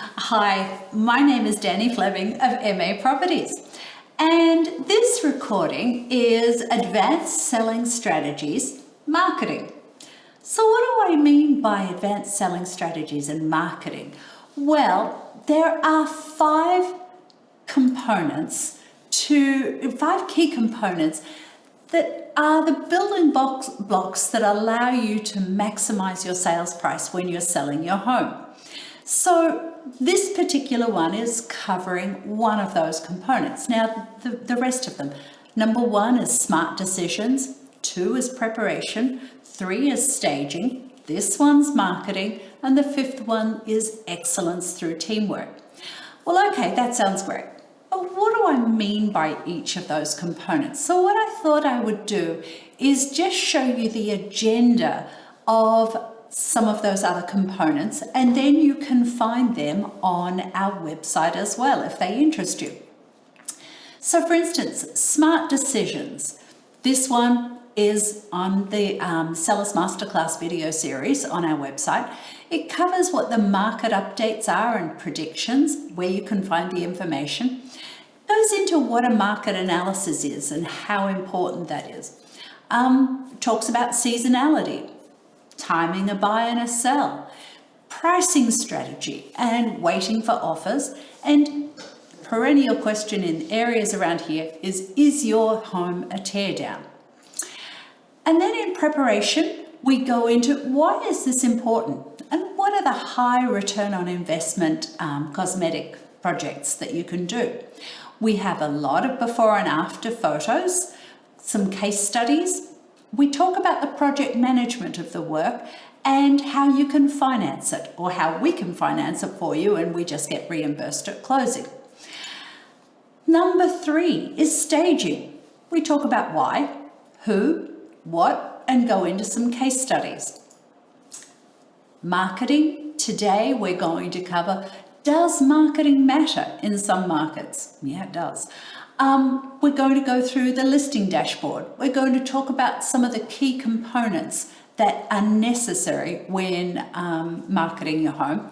Hi, my name is Danny Fleming of MA Properties, and this recording is Advanced Selling Strategies Marketing. So what do I mean by advanced selling strategies and marketing? Well, there are five key components that are the building blocks that allow you to maximize your sales price when you're selling your home. So this particular one is covering one of those components. Now, the rest of them. Number one is smart decisions. 2 is preparation. 3 is staging. This one's marketing. And the 5th one is excellence through teamwork. Well, okay, that sounds great. But what do I mean by each of those components? So what I thought I would do is just show you the agenda of some of those other components, and then you can find them on our website as well if they interest you. So for instance, smart decisions. This one is on the Sellers Masterclass video series on our website. It covers what the market updates are and predictions, where you can find the information. It goes into what a market analysis is and how important that is. Talks about seasonality, timing a buy and a sell, pricing strategy, and waiting for offers. And perennial question in areas around here is your home a teardown? And then in preparation, we go into why is this important and what are the high return on investment cosmetic projects that you can do. We have a lot of before and after photos, some case studies. We talk about the project management of the work and how you can finance it, or how we can finance it for you and we just get reimbursed at closing. Number 3 is staging. We talk about why, who, what, and go into some case studies. Marketing. Today we're going to cover, does marketing matter in some markets? Yeah, it does. We're going to go through the listing dashboard. We're going to talk about some of the key components that are necessary when marketing your home.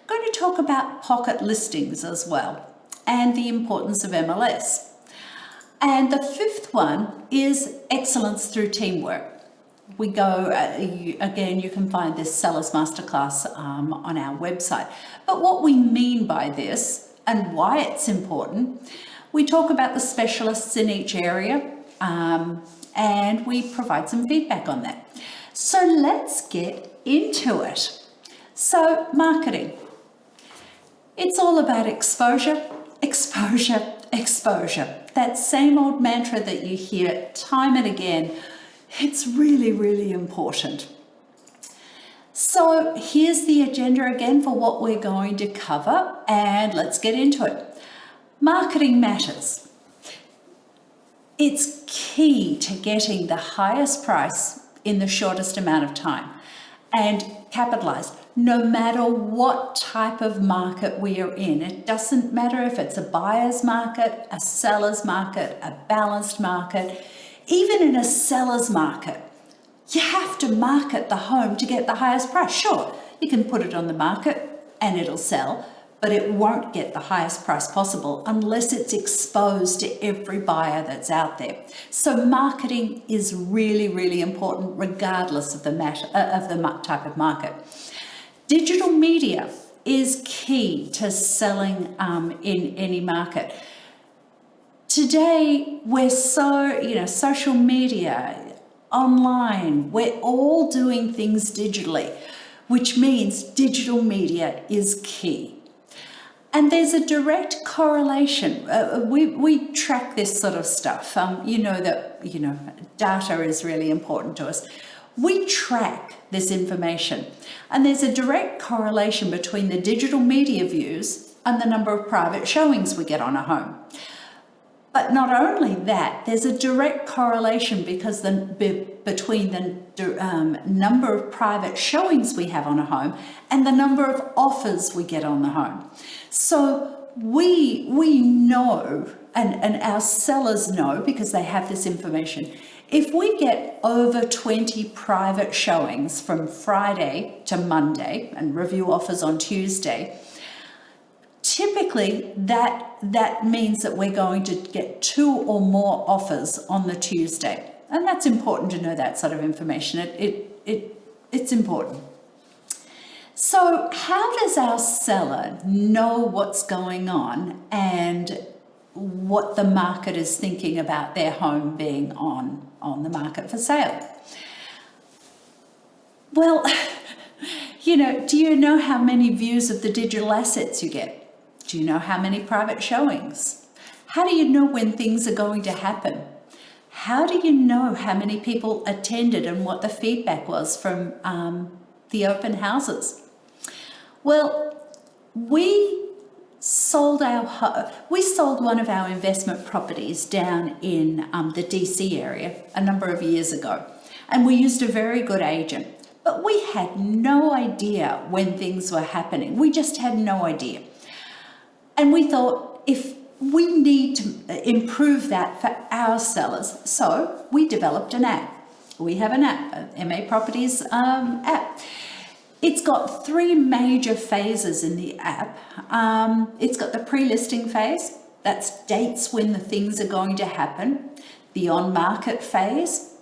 We're going to talk about pocket listings as well and the importance of MLS. And the 5th one is excellence through teamwork. We go, again, you can find this Sellers Masterclass on our website. But what we mean by this and why it's important, we talk about the specialists in each area and we provide some feedback on that. So let's get into it. So marketing. It's all about exposure, exposure, exposure. That same old mantra that you hear time and again. It's really, really important. So here's the agenda again for what we're going to cover, and let's get into it. Marketing matters. It's key to getting the highest price in the shortest amount of time and capitalize no matter what type of market we are in. It doesn't matter if it's a buyer's market, a seller's market, a balanced market, even in a seller's market. You have to market the home to get the highest price. Sure, you can put it on the market and it'll sell, but it won't get the highest price possible unless it's exposed to every buyer that's out there. So marketing is really, really important regardless of the type of market. Digital media is key to selling in any market. Today, we're social media, online, we're all doing things digitally, which means digital media is key. And there's a direct correlation. We track this sort of stuff. Data is really important to us. We track this information. And there's a direct correlation between the digital media views and the number of private showings we get on a home. But not only that, there's a direct correlation because between the number of private showings we have on a home and the number of offers we get on the home. So we know, and our sellers know because they have this information, if we get over 20 private showings from Friday to Monday and review offers on Tuesday, typically that means that we're going to get 2 or more offers on the Tuesday. And that's important to know that sort of information. It's important. So how does our seller know what's going on and what the market is thinking about their home being on the market for sale? Well, do you know how many views of the digital assets you get? Do you know how many private showings? How do you know when things are going to happen? How do you know how many people attended and what the feedback was from the open houses? Well, we sold one of our investment properties down in the DC area a number of years ago, and we used a very good agent. But we had no idea when things were happening. We just had no idea. And we thought, if we need to improve that for our sellers, so we developed an app. We have an app, an MA Properties app. It's got 3 major phases in the app. It's got the pre-listing phase. That's dates when the things are going to happen. The on-market phase,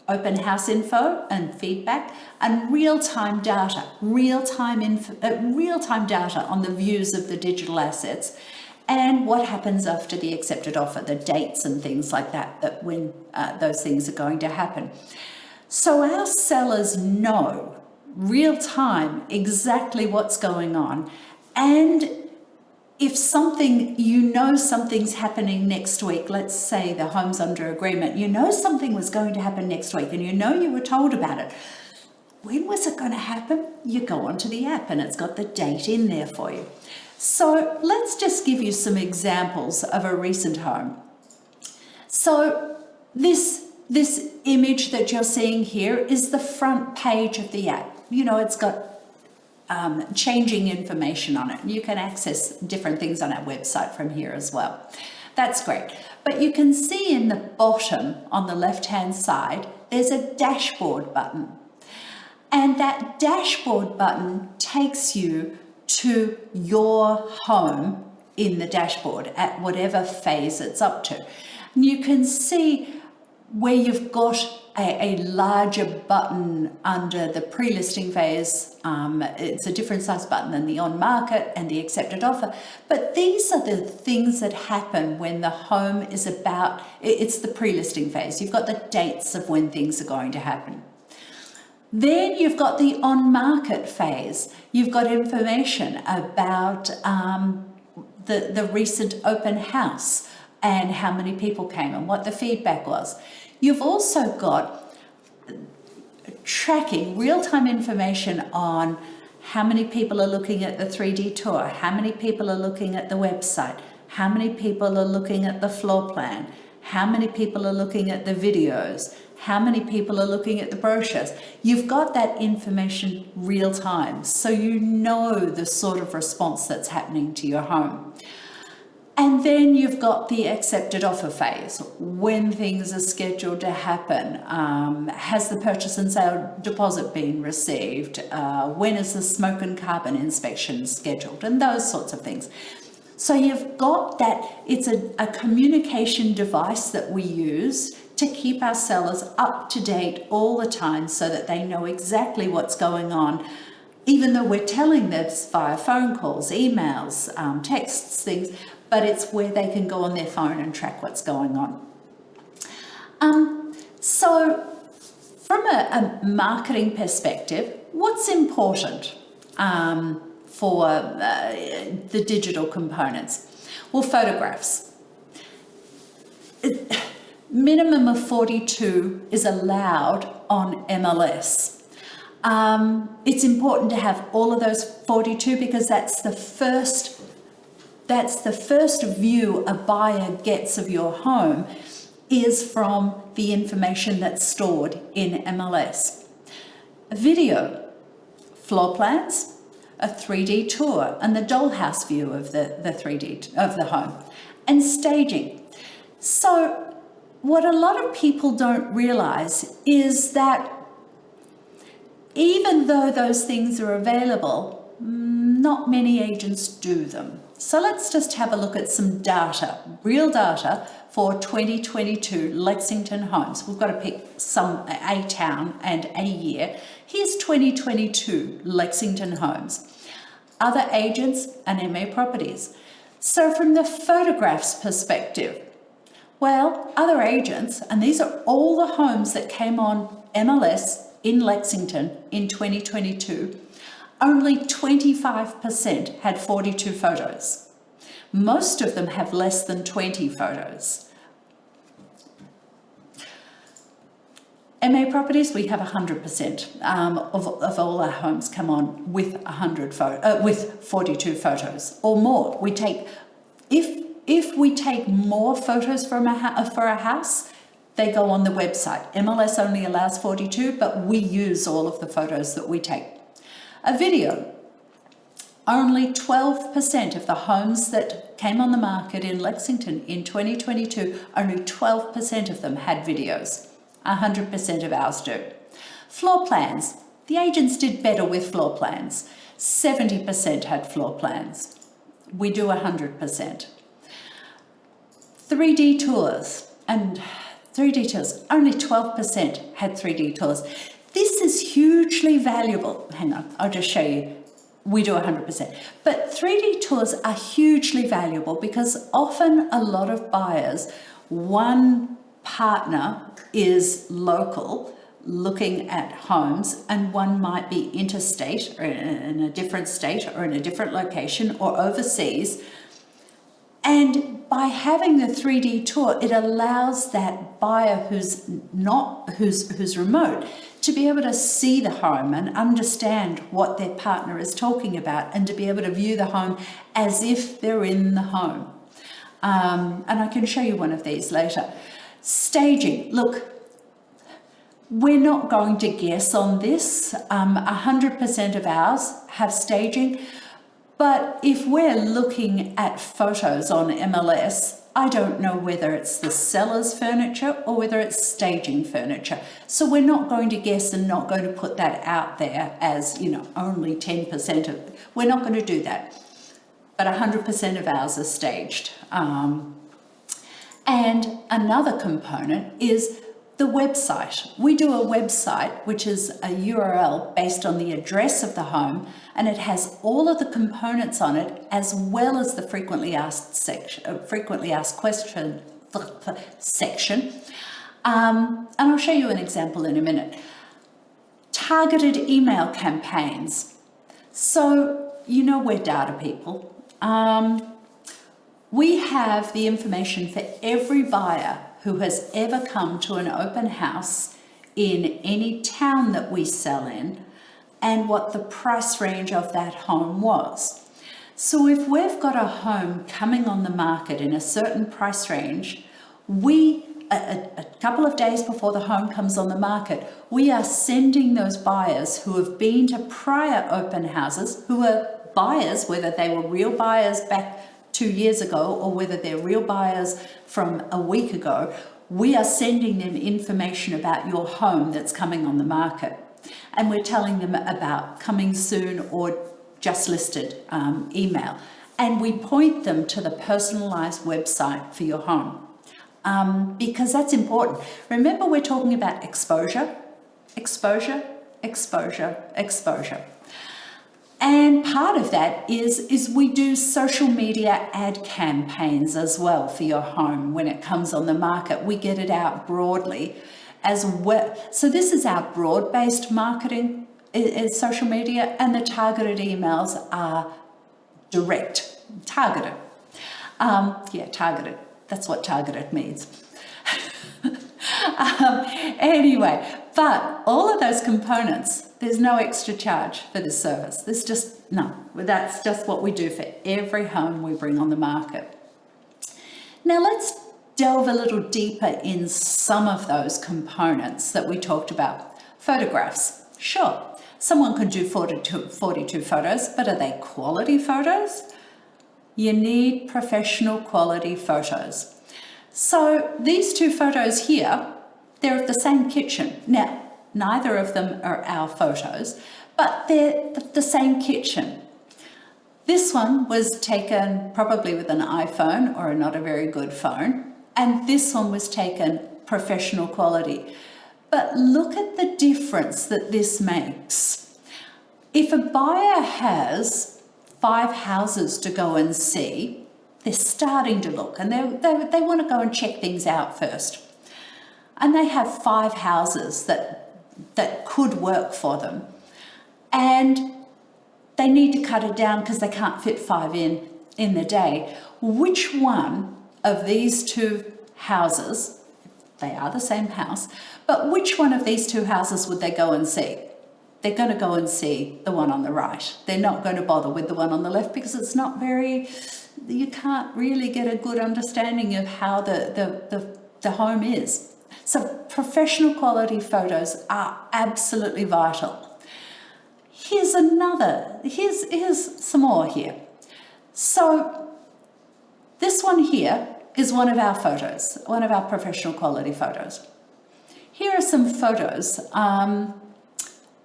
open house info and feedback, and real-time data, real-time data on the views of the digital assets, and what happens after the accepted offer, the dates and things like that when those things are going to happen. So our sellers know real-time exactly what's going on, and if something's happening next week, let's say the home's under agreement, something was going to happen next week and you were told about it. When was it going to happen? You go onto the app and it's got the date in there for you. So let's just give you some examples of a recent home. So this image that you're seeing here is the front page of the app. It's got changing information on it. You can access different things on our website from here as well. That's great. But you can see in the bottom on the left-hand side, there's a dashboard button. And that dashboard button takes you to your home in the dashboard at whatever phase it's up to. And you can see where you've got a larger button under the pre-listing phase. It's a different size button than the on-market and the accepted offer. But these are the things that happen when the home is it's the pre-listing phase. You've got the dates of when things are going to happen. Then you've got the on-market phase. You've got information about the recent open house and how many people came and what the feedback was. You've also got tracking, real-time information on how many people are looking at the 3D tour, how many people are looking at the website, how many people are looking at the floor plan, how many people are looking at the videos, how many people are looking at the brochures. You've got that information real time, so you know the sort of response that's happening to your home. And then you've got the accepted offer phase, when things are scheduled to happen. Has the purchase and sale deposit been received? When is the smoke and carbon inspection scheduled? And those sorts of things. So you've got that. It's a communication device that we use to keep our sellers up to date all the time so that they know exactly what's going on, even though we're telling this via phone calls, emails, texts, things, but it's where they can go on their phone and track what's going on. So from a marketing perspective, what's important for the digital components? Well, photographs. Minimum of 42 is allowed on MLS. It's important to have all of those 42 because that's the first view a buyer gets of your home is from the information that's stored in MLS. A video, floor plans, a 3D tour, and the dollhouse view of the 3D of the home, and staging. So what a lot of people don't realize is that even though those things are available, not many agents do them. So let's just have a look at some data, real data for 2022 Lexington homes. We've got to pick a town and a year. Here's 2022 Lexington homes. Other agents and MA properties. So from the photographs perspective, well, other agents, and these are all the homes that came on MLS in Lexington in 2022, only 25% had 42 photos. Most of them have less than 20 photos. MA properties, we have 100% of all our homes come on with 42 photos or more. We take, if we take more photos for a house, they go on the website. MLS only allows 42, but we use all of the photos that we take. A video, only 12% of the homes that came on the market in Lexington in 2022, only 12% of them had videos. 100% of ours do. Floor plans, the agents did better with floor plans. 70% had floor plans. We do 100%. 3D tours, only 12% had 3D tours. This is hugely valuable. Hang on, I'll just show you. We do 100%. But 3D tours are hugely valuable because often a lot of buyers, one partner is local looking at homes and one might be interstate or in a different state or in a different location or overseas. And by having the 3D tour, it allows that buyer who's remote to be able to see the home and understand what their partner is talking about and to be able to view the home as if they're in the home. And I can show you one of these later. Staging. Look, we're not going to guess on this. 100% of ours have staging. But if we're looking at photos on MLS, I don't know whether it's the seller's furniture or whether it's staging furniture. So we're not going to guess and not going to put that out there as, only 10% of, we're not going to do that. But 100% of ours are staged. And another component is the website. We do a website, which is a URL based on the address of the home, and it has all of the components on it, as well as the frequently asked question section. And I'll show you an example in a minute. Targeted email campaigns. So, we're data people. We have the information for every buyer who has ever come to an open house in any town that we sell in and what the price range of that home was. So if we've got a home coming on the market in a certain price range, a couple of days before the home comes on the market, we are sending those buyers who have been to prior open houses, who are buyers, whether they were real buyers back 2 years ago or whether they're real buyers from a week ago, we are sending them information about your home that's coming on the market. And we're telling them about coming soon or just listed email. And we point them to the personalized website for your home because that's important. Remember, we're talking about exposure. And part of that is we do social media ad campaigns as well for your home when it comes on the market. We get it out broadly as well. So this is our broad-based marketing is social media, and the targeted emails are direct, targeted. Targeted. That's what targeted means. Anyway, but all of those components, there's no extra charge for this service. There's just no. That's just what we do for every home we bring on the market. Now let's delve a little deeper in some of those components that we talked about. Photographs. Sure, someone could do 42 photos, but are they quality photos? You need professional quality photos. So these two photos here, they're of the same kitchen. Now, neither of them are our photos, but they're the same kitchen. This one was taken probably with an iPhone or not a very good phone, and this one was taken professional quality. But look at the difference that this makes. If a buyer has 5 houses to go and see, they're starting to look, and they want to go and check things out first. And they have 5 houses that could work for them. And they need to cut it down because they can't fit 5 in the day. Which one of these 2 houses, they are the same house, but which one of these 2 houses would they go and see? They're going to go and see the one on the right. They're not going to bother with the one on the left because it's not very, you can't really get a good understanding of how the home is. So professional quality photos are absolutely vital. Here's some more here. So this one here is one of our photos, one of our professional quality photos. Here are some photos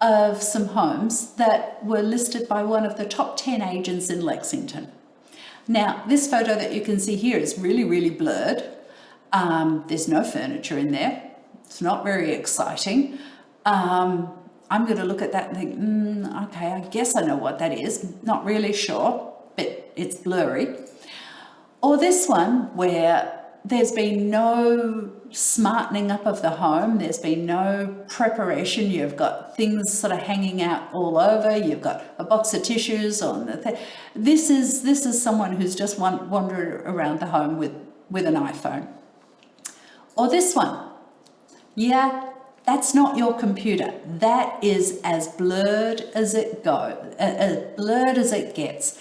of some homes that were listed by one of the top 10 agents in Lexington. Now, this photo that you can see here is really, really blurred. There's no furniture in there. It's not very exciting. I'm going to look at that and think, okay, I guess I know what that is. Not really sure, but it's blurry. Or this one where there's been no smartening up of the home. There's been no preparation. You've got things sort of hanging out all over. You've got a box of tissues on the thing. This is someone who's just wandered around the home with an iPhone. Or this one. Yeah, that's not your computer. That is as blurred as it goes, as blurred as it gets.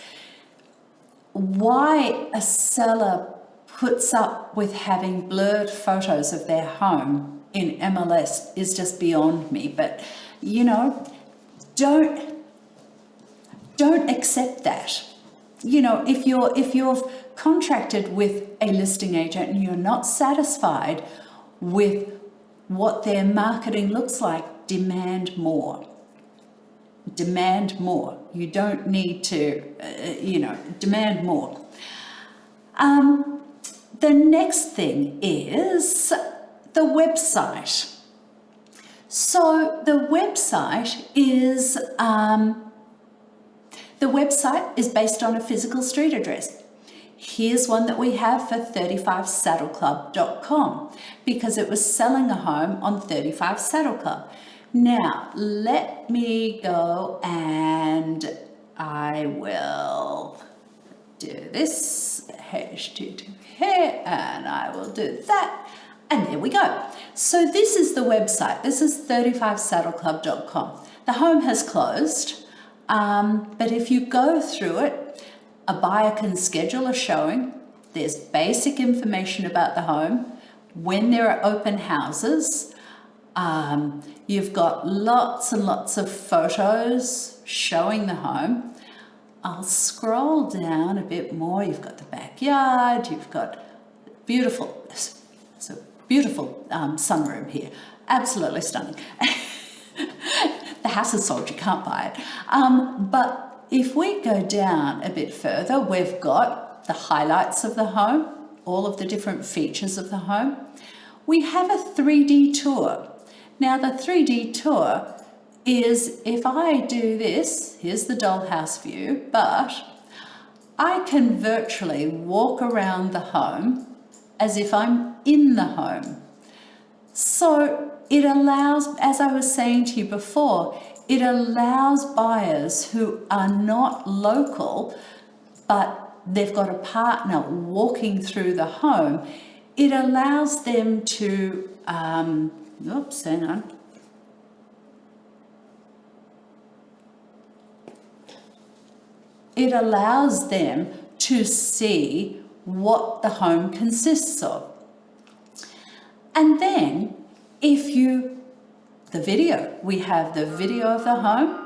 Why a seller puts up with having blurred photos of their home in MLS is just beyond me. But, you know, don't accept that. You know, if you're contracted with a listing agent and you're not satisfied with what their marketing looks like, demand more. Demand more. You don't need to, demand more. The next thing is the website. So the website is based on a physical street address. Here's one that we have for 35saddleclub.com because it was selling a home on 35 Saddle Club. Now, let me go and I will do this, HTTP here, and I will do that, and there we go. So this is the website. This is 35saddleclub.com. The home has closed, but if you go through it, a buyer can schedule a showing. There's basic information about the home. When there are open houses, you've got lots and lots of photos showing the home. I'll scroll down a bit more. You've got the backyard. You've got beautiful, it's a beautiful sunroom here. Absolutely stunning. The house is sold. You can't buy it. But if we go down a bit further, we've got the highlights of the home, all of the different features of the home. We have a 3D tour. Now, the 3D tour is, if I do this, here's the dollhouse view, but I can virtually walk around the home as if I'm in the home. So it allows, as I was saying to you before, it allows buyers who are not local, but they've got a partner walking through the home. It allows them to, oops, hang on. It allows them to see what the home consists of. And then if you, the video, we have the video of the home.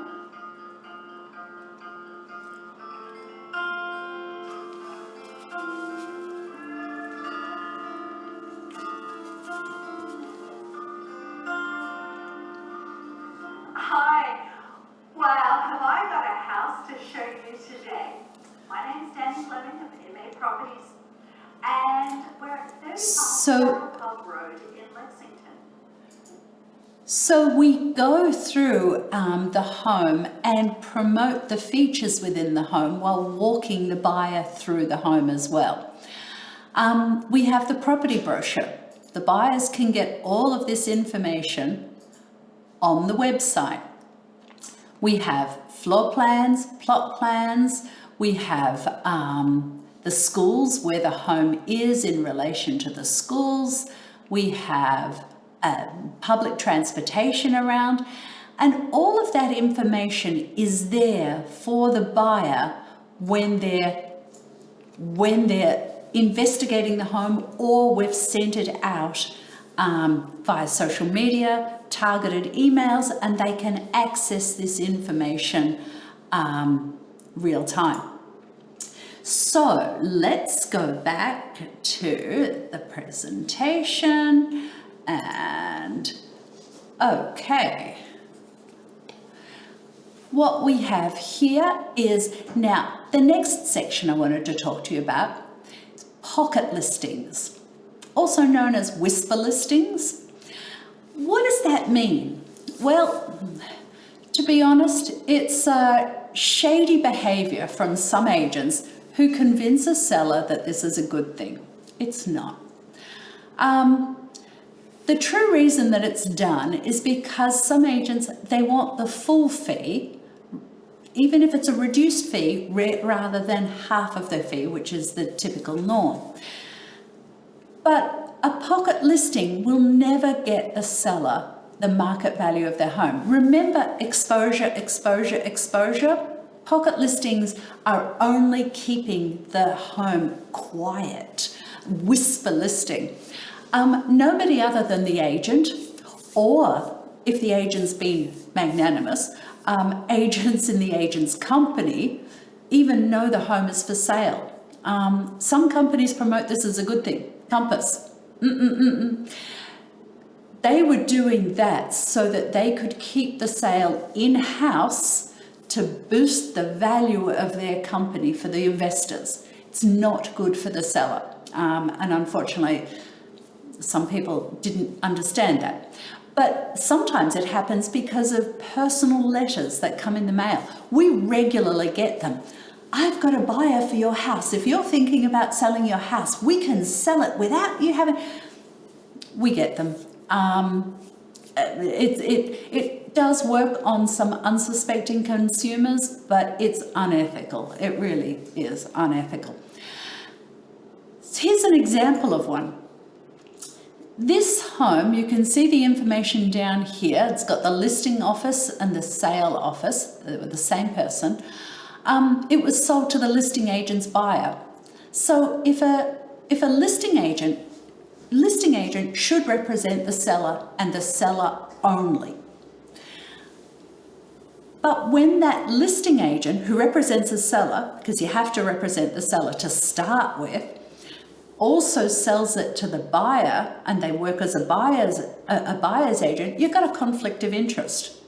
Hi. Well, have I got a house to show you today? properties. And we're at 35 So- Club Road in Lexington. So we go through the home and promote the features within the home while walking the buyer through the home as well. We have the property brochure. The buyers can get all of this information on the website. We have floor plans, plot plans. We have the schools, where the home is in relation to the schools. We have public transportation around, and all of that information is there for the buyer when they're investigating the home, or we've sent it out via social media, targeted emails, and they can access this information real time. So let's go back to the presentation. And okay, what we have here is, now the next section I wanted to talk to you about is pocket listings, also known as whisper listings. What does that mean? Well, to be honest, it's shady behavior from some agents who convince a seller that this is a good thing. It's not. The true reason that it's done is because some agents, they want the full fee, even if it's a reduced fee, rather than half of the fee, which is the typical norm. But a pocket listing will never get the seller the market value of their home. Remember, exposure, exposure, exposure. Pocket listings are only keeping the home quiet. Whisper listing. Nobody other than the agent, or if the agent's been magnanimous, agents in the agent's company even know the home is for sale. Some companies promote this as a good thing. Compass. They were doing that so that they could keep the sale in-house to boost the value of their company for the investors. It's not good for the seller. And unfortunately, some people didn't understand that. But sometimes it happens because of personal letters that come in the mail. We regularly get them. I've got a buyer for your house. If you're thinking about selling your house, we can sell it without you having... We get them. It does work on some unsuspecting consumers, but it's unethical. It really is unethical. Here's an example of one. This home, you can see the information down here. It's got the listing office and the sale office, the same person. It was sold to the listing agent's buyer. So if a listing agent should represent the seller and the seller only. But when that listing agent who represents a seller, because you have to represent the seller to start with, also sells it to the buyer, and they work as a buyer's agent, you've got a conflict of interest.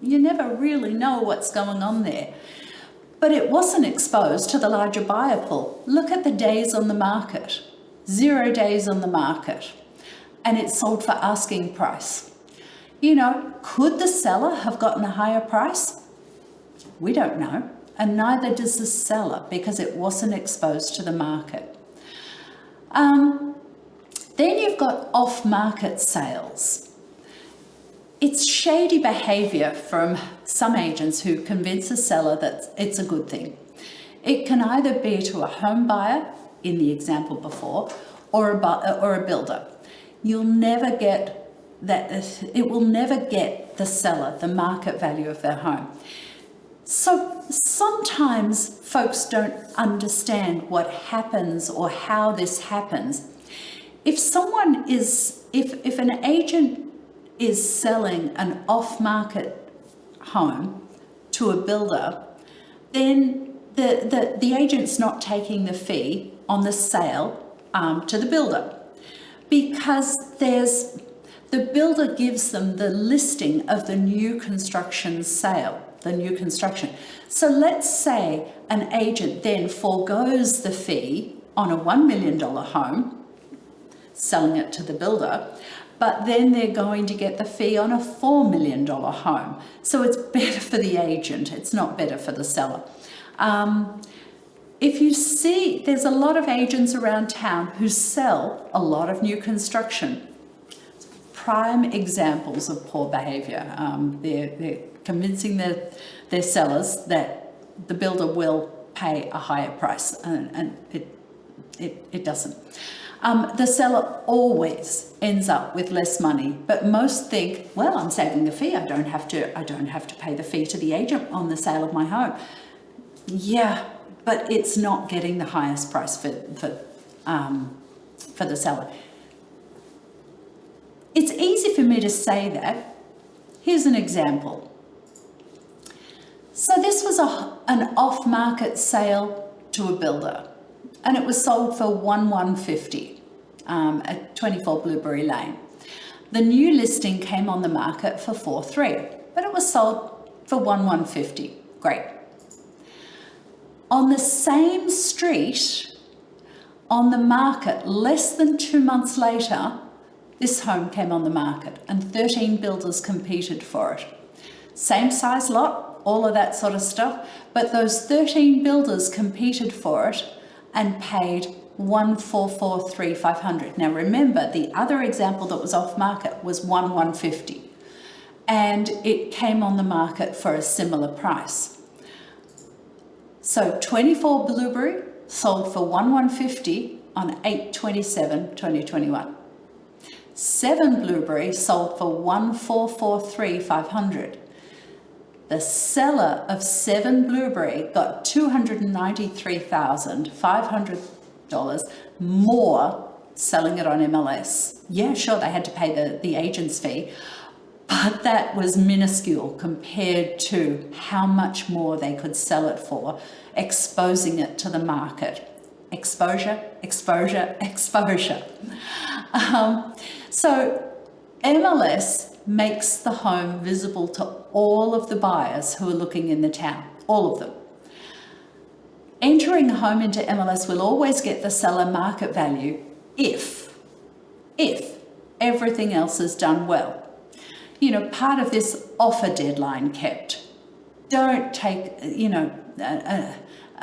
You never really know what's going on there. But it wasn't exposed to the larger buyer pool. Look at the days on the market. 0 days on the market. And it's sold for asking price. You know, could the seller have gotten a higher price? We don't know. And neither does the seller, because it wasn't exposed to the market. Then you've got off-market sales. It's shady behaviour from some agents who convince a seller that it's a good thing. It can either be to a home buyer, in the example before, or a builder. You'll never get that. It will never get the seller the market value of their home. So sometimes folks don't understand what happens or how this happens. If an agent is selling an off-market home to a builder, then the agent's not taking the fee on the sale to the builder, because the builder gives them the listing of the new construction sale, the new construction. So let's say an agent then forgoes the fee on a $1 million home, selling it to the builder, but then they're going to get the fee on a $4 million home. So it's better for the agent, it's not better for the seller. If you see, there's a lot of agents around town who sell a lot of new construction. Prime examples of poor behaviour. They're convincing their sellers that the builder will pay a higher price, and it doesn't. The seller always ends up with less money, but most think, well, I'm saving the fee. I don't have to pay the fee to the agent on the sale of my home. Yeah, but it's not getting the highest price for the seller. It's easy for me to say that. Here's an example. So this was an off-market sale to a builder, and it was sold for $1,150 at 24 Blueberry Lane. The new listing came on the market for $4,300, but it was sold for $1,150. Great. On the same street, on the market, less than 2 months later, this home came on the market and 13 builders competed for it. Same size lot, all of that sort of stuff, but those 13 builders competed for it and paid $1,443,500. Now remember, the other example that was off market was $1,150, and it came on the market for a similar price. So 24 Blueberry sold for $1,150 on 8/27/2021. 7 Blueberry sold for $1,443,500. The seller of 7 Blueberry got $293,500 more selling it on MLS. Yeah, sure, they had to pay the agent's fee, but that was minuscule compared to how much more they could sell it for, exposing it to the market. Exposure, exposure, exposure. So MLS makes the home visible to all of the buyers who are looking in the town, all of them. Entering a home into MLS will always get the seller market value if everything else is done well. You know, part of this offer deadline kept. Don't take,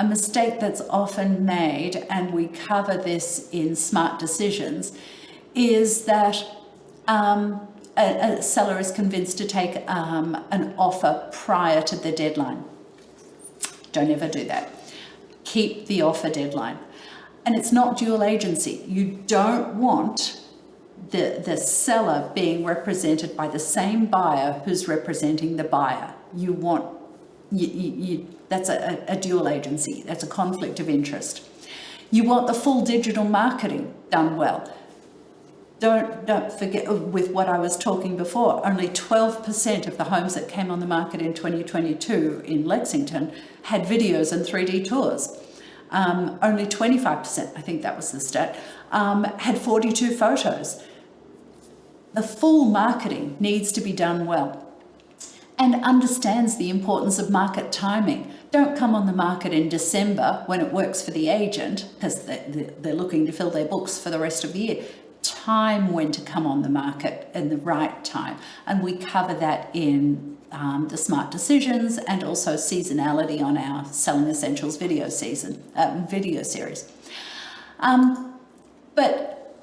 a mistake that's often made, and we cover this in Smart Decisions, is that a seller is convinced to take an offer prior to the deadline. Don't ever do that. Keep the offer deadline. And it's not dual agency. You don't want the seller being represented by the same buyer who's representing the buyer. You want, that's a dual agency. That's a conflict of interest. You want the full digital marketing done well. Don't forget, with what I was talking before, only 12% of the homes that came on the market in 2022 in Lexington had videos and 3D tours. Only 25%, I think that was the stat, had 42 photos. The full marketing needs to be done well and understands the importance of market timing. Don't come on the market in December when it works for the agent, because they're looking to fill their books for the rest of the year. Time when to come on the market in the right time, and we cover that in the Smart Decisions and also seasonality on our Selling Essentials video series. But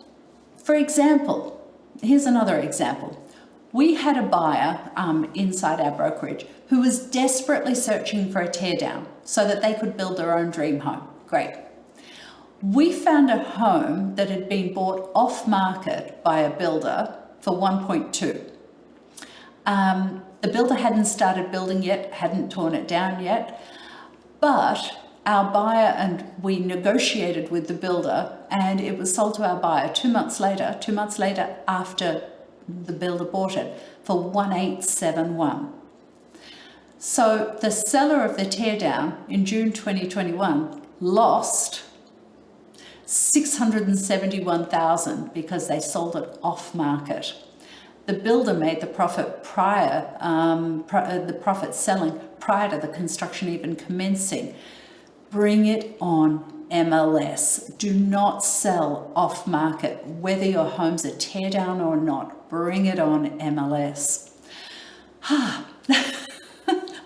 for example, here's another example. We had a buyer inside our brokerage who was desperately searching for a teardown so that they could build their own dream home. Great. We found a home that had been bought off market by a builder for 1.2. The builder hadn't started building yet, hadn't torn it down yet, but our buyer, and we negotiated with the builder, and it was sold to our buyer 2 months later after the builder bought it, for 1,871. So the seller of the teardown in June 2021 lost $671,000 because they sold it off market. The builder made the profit the profit selling prior to the construction even commencing. Bring it on MLS. Do not sell off market, whether your home's a tear down or not. Bring it on MLS.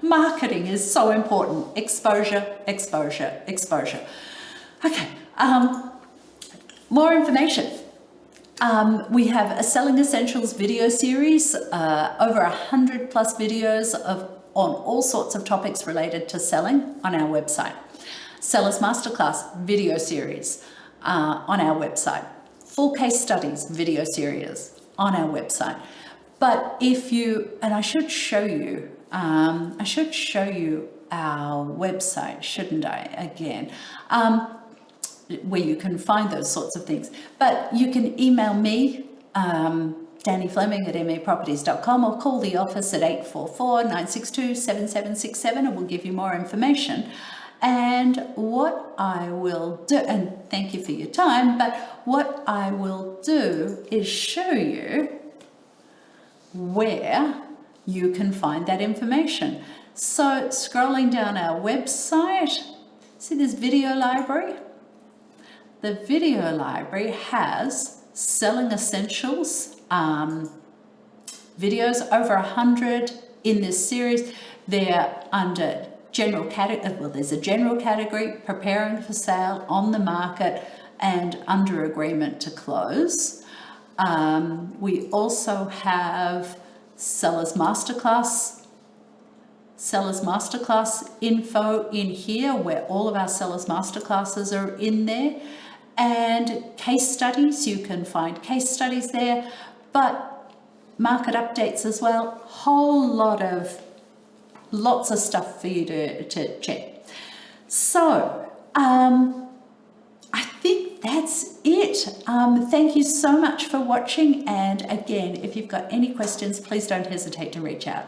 Marketing is so important. Exposure, exposure, exposure. Okay, more information. We have a Selling Essentials video series, over 100 plus videos on all sorts of topics related to selling on our website. Sellers Masterclass video series on our website. Full case studies video series on our website. But if you, and I should show you our website, shouldn't I, again, where you can find those sorts of things. But you can email me, Danny Fleming at maproperties.com, or call the office at 844-962-7767 and we'll give you more information. And what I will do, and thank you for your time, but what I will do is show you where you can find that information. So scrolling down our website, see this video library? The video library has Selling Essentials videos, over 100 in this series. They're under general category, well, there's a general category, preparing for sale, on the market, and under agreement to close. We also have Sellers Masterclass info in here, where all of our Sellers Masterclasses are in there. And case studies, you can find case studies there, but market updates as well. Lots of stuff for you to check. So, I think that's it. Thank you so much for watching. And again, if you've got any questions, please don't hesitate to reach out.